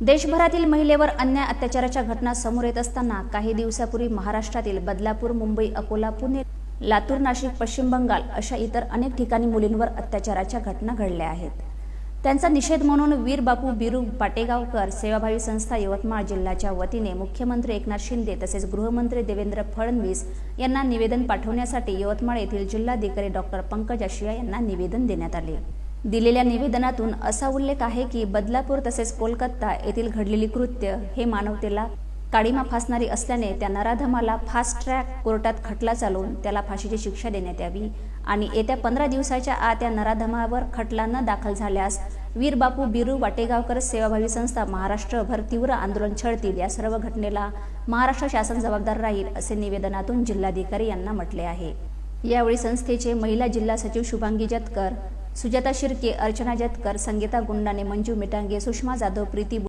देशभरातील महिलेवर अन्याय अत्याचाराच्या घटना समोर येत असताना काही दिवसापूर्वी महाराष्ट्रातील बदलापूर, मुंबई, अकोला, पुणे, लातूर, नाशिक, पश्चिम बंगाल अशा इतर अनेक ठिकाणी मुलींवर अत्याचाराच्या घटना घडल्या आहेत. त्यांचा निषेध म्हणून वीर बापू बिरू पाटेगावकर सेवाभावी संस्था यवतमाळ जिल्ह्याच्या वतीने मुख्यमंत्री एकनाथ शिंदे तसेच गृहमंत्री देवेंद्र फडणवीस यांना निवेदन पाठवण्यासाठी यवतमाळ येथील जिल्हाधिकारी डॉक्टर पंकज आशिया यांना निवेदन देण्यात आले. दिलेल्या निवेदनातून असा उल्लेख आहे की बदलापूर तसेच कोलकाता येथील घडलेली कृत्य हे मानवतेला काळीमा फासणारी असल्याने त्या नराधमाला फास्ट ट्रॅक कोर्टात खटला चालवून त्याला फाशीची शिक्षा देण्यात यावी आणि येत्या 15 दिवसाच्या आत या नराधमावर खटला न दाखल झाल्यास वीर बापू बिरू वाटेगावकर सेवाभावी संस्था महाराष्ट्रभर तीव्र आंदोलन छेडतील. या सर्व घटनेला महाराष्ट्र शासन जबाबदार राहील असे निवेदनातून जिल्हाधिकारी यांना म्हटले आहे. यावेळी संस्थेचे महिला जिल्हा सचिव शुभांगी जतकर, सुजाता शिर्के, अर्चना जतकर, संगीता गुंडाने, मंजू मिटांगे, सुषमा जाधव, प्रीती